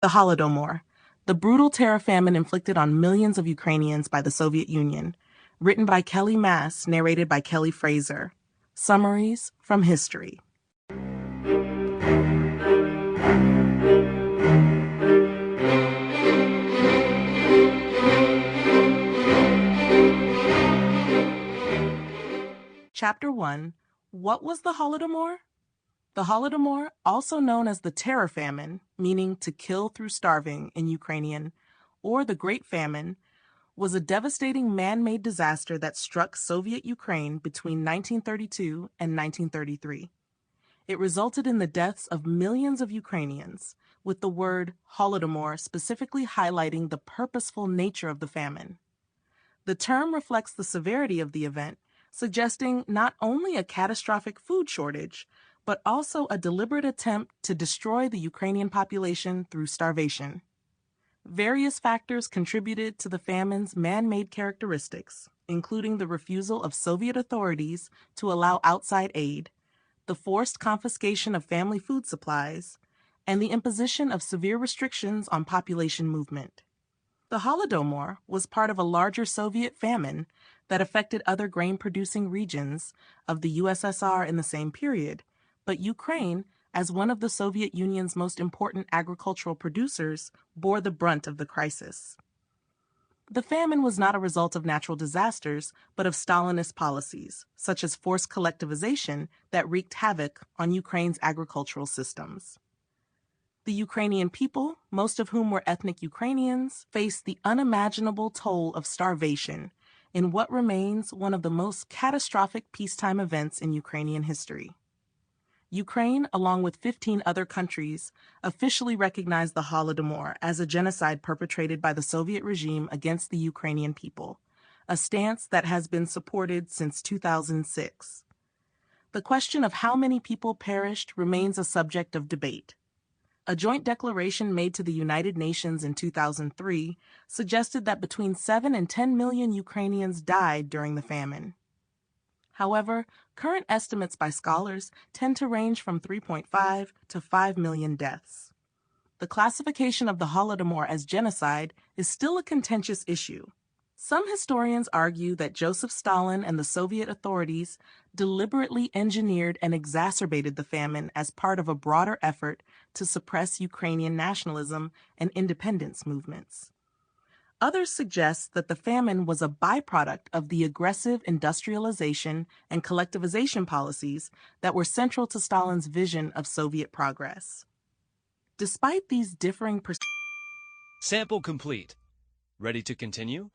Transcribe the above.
The Holodomor, the brutal terror famine inflicted on millions of Ukrainians by the Soviet Union. Written by Kelly Mass, narrated by Kelly Fraser. Summaries from history. Chapter 1. What was the Holodomor? The Holodomor, also known as the Terror-Famine, meaning to kill through starving in Ukrainian, or the Great Famine, was a devastating man-made disaster that struck Soviet Ukraine between 1932 and 1933. It resulted in the deaths of millions of Ukrainians, with the word Holodomor specifically highlighting the purposeful nature of the famine. The term reflects the severity of the event, suggesting not only a catastrophic food shortage, but also a deliberate attempt to destroy the Ukrainian population through starvation. Various factors contributed to the famine's man-made characteristics, including the refusal of Soviet authorities to allow outside aid, the forced confiscation of family food supplies, and the imposition of severe restrictions on population movement. The Holodomor was part of a larger Soviet famine that affected other grain-producing regions of the USSR in the same period, but Ukraine, as one of the Soviet Union's most important agricultural producers, bore the brunt of the crisis. The famine was not a result of natural disasters, but of Stalinist policies, such as forced collectivization, that wreaked havoc on Ukraine's agricultural systems. The Ukrainian people, most of whom were ethnic Ukrainians, faced the unimaginable toll of starvation in what remains one of the most catastrophic peacetime events in Ukrainian history. Ukraine, along with 15 other countries, officially recognized the Holodomor as a genocide perpetrated by the Soviet regime against the Ukrainian people, a stance that has been supported since 2006. The question of how many people perished remains a subject of debate. A joint declaration made to the United Nations in 2003 suggested that between 7 and 10 million Ukrainians died during the famine. However, current estimates by scholars tend to range from 3.5 to 5 million deaths. The classification of the Holodomor as genocide is still a contentious issue. Some historians argue that Joseph Stalin and the Soviet authorities deliberately engineered and exacerbated the famine as part of a broader effort to suppress Ukrainian nationalism and independence movements. Others suggest that the famine was a byproduct of the aggressive industrialization and collectivization policies that were central to Stalin's vision of Soviet progress. Despite these differing Sample complete. Ready to continue?